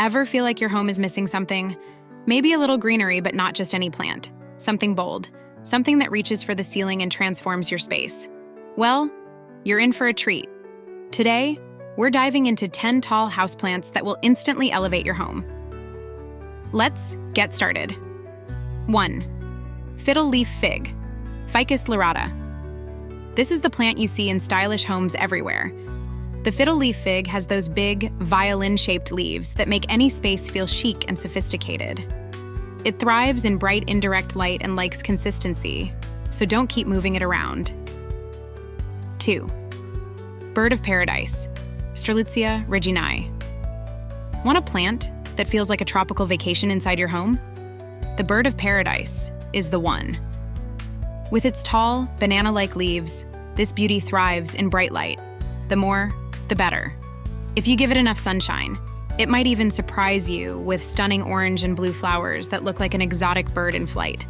Ever feel like your home is missing something? Maybe a little greenery, but not just any plant. Something bold. Something that reaches for the ceiling and transforms your space. Well, you're in for a treat. Today, we're diving into 10 tall houseplants that will instantly elevate your home. Let's get started. 1. Fiddle leaf fig, Ficus lyrata. This is the plant you see in stylish homes everywhere. The fiddle leaf fig has those big, violin-shaped leaves that make any space feel chic and sophisticated. It thrives in bright, indirect light and likes consistency, so don't keep moving it around. 2. Bird of paradise, Strelitzia reginae. Want a plant that feels like a tropical vacation inside your home? The bird of paradise is the one. With its tall, banana-like leaves, this beauty thrives in bright light. The more, the better. If you give it enough sunshine, it might even surprise you with stunning orange and blue flowers that look like an exotic bird in flight.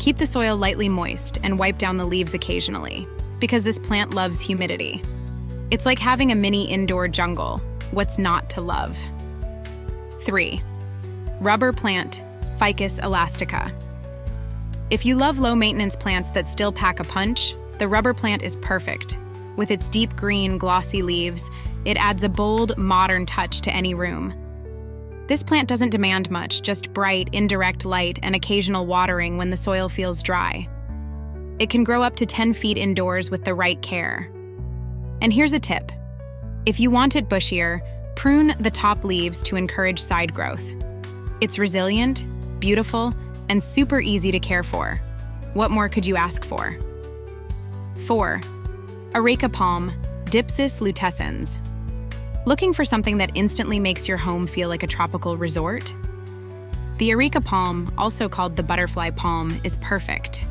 Keep the soil lightly moist and wipe down the leaves occasionally, because this plant loves humidity. It's like having a mini indoor jungle. What's not to love? 3. Rubber plant, Ficus elastica. If you love low-maintenance plants that still pack a punch, the rubber plant is perfect. With its deep green, glossy leaves, it adds a bold, modern touch to any room. This plant doesn't demand much, just bright, indirect light and occasional watering when the soil feels dry. It can grow up to 10 feet indoors with the right care. And here's a tip. If you want it bushier, prune the top leaves to encourage side growth. It's resilient, beautiful, and super easy to care for. What more could you ask for? 4. Areca Palm, Dipsis lutescens. Looking for something that instantly makes your home feel like a tropical resort? The Areca Palm, also called the butterfly palm, is perfect.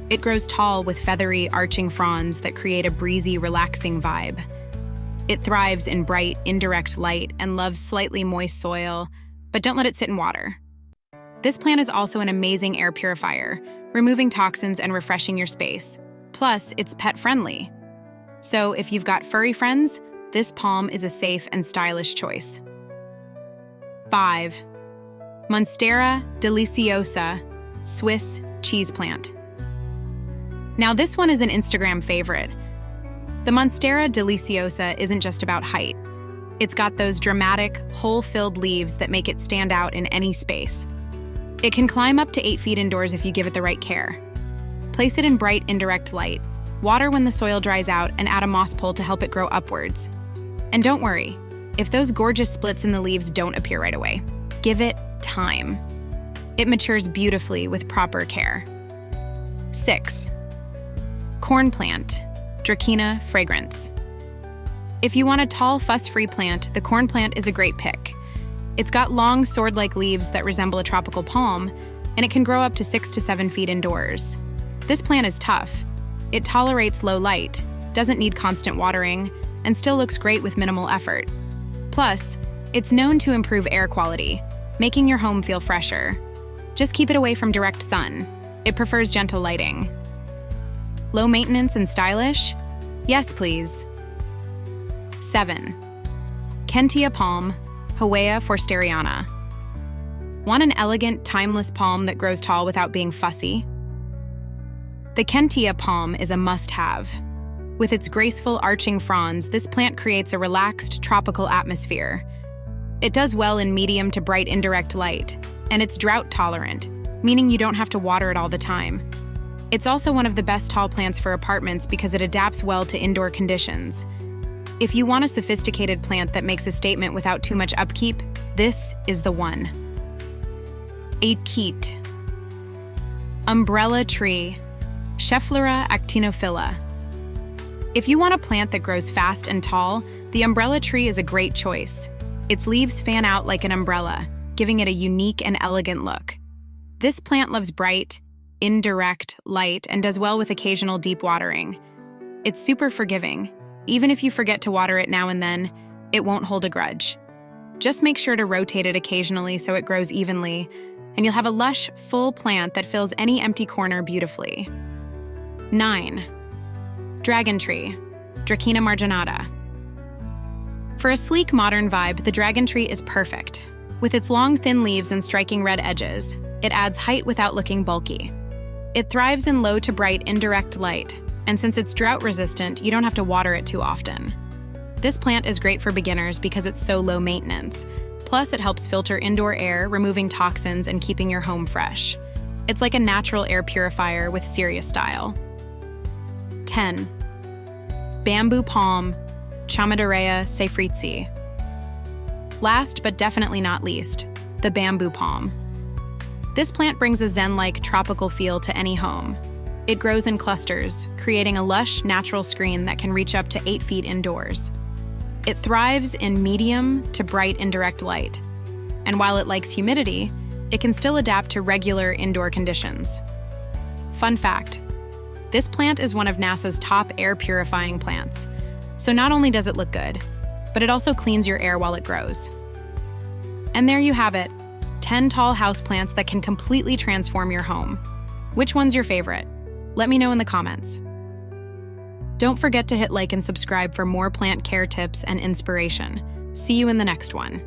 It grows tall with feathery, arching fronds that create a breezy, relaxing vibe. It thrives in bright, indirect light and loves slightly moist soil, but don't let it sit in water. This plant is also an amazing air purifier, removing toxins and refreshing your space. Plus, it's pet-friendly. So if you've got furry friends, this palm is a safe and stylish choice. 5. Monstera deliciosa, Swiss cheese plant. Now this one is an Instagram favorite. The Monstera deliciosa isn't just about height. It's got those dramatic, hole-filled leaves that make it stand out in any space. It can climb up to 8 feet indoors if you give it the right care. Place it in bright, indirect light. Water when the soil dries out and add a moss pole to help it grow upwards. And don't worry, if those gorgeous splits in the leaves don't appear right away. Give it time. It matures beautifully with proper care. 6. Corn plant, Dracaena fragrans. If you want a tall, fuss-free plant, the corn plant is a great pick. It's got long, sword-like leaves that resemble a tropical palm, and it can grow up to 6 to 7 feet indoors. This plant is tough. It tolerates low light, doesn't need constant watering, and still looks great with minimal effort. Plus, it's known to improve air quality, making your home feel fresher. Just keep it away from direct sun. It prefers gentle lighting. Low maintenance and stylish? Yes, please. 7. Kentia Palm, Houea forsteriana. Want an elegant, timeless palm that grows tall without being fussy? The Kentia Palm is a must-have. With its graceful, arching fronds, this plant creates a relaxed, tropical atmosphere. It does well in medium to bright indirect light, and it's drought-tolerant, meaning you don't have to water it all the time. It's also one of the best tall plants for apartments because it adapts well to indoor conditions. If you want a sophisticated plant that makes a statement without too much upkeep, this is the one. 8. Umbrella tree, Schefflera actinophylla. If you want a plant that grows fast and tall, the umbrella tree is a great choice. Its leaves fan out like an umbrella, giving it a unique and elegant look. This plant loves bright, indirect light and does well with occasional deep watering. It's super forgiving. Even if you forget to water it now and then, it won't hold a grudge. Just make sure to rotate it occasionally so it grows evenly, and you'll have a lush, full plant that fills any empty corner beautifully. 9. Dragon tree, Dracaena marginata. For a sleek, modern vibe, the dragon tree is perfect. With its long, thin leaves and striking red edges, it adds height without looking bulky. It thrives in low to bright, indirect light, and since it's drought-resistant, you don't have to water it too often. This plant is great for beginners because it's so low maintenance. Plus, it helps filter indoor air, removing toxins and keeping your home fresh. It's like a natural air purifier with serious style. 10. Bamboo Palm, Chamaedorea seyfriedtii. Last but definitely not least, the bamboo palm. This plant brings a zen-like tropical feel to any home. It grows in clusters, creating a lush, natural screen that can reach up to 8 feet indoors. It thrives in medium to bright indirect light, and while it likes humidity, it can still adapt to regular indoor conditions. Fun fact, this plant is one of NASA's top air-purifying plants, so not only does it look good, but it also cleans your air while it grows. And there you have it, 10 tall houseplants that can completely transform your home. Which one's your favorite? Let me know in the comments. Don't forget to hit like and subscribe for more plant care tips and inspiration. See you in the next one.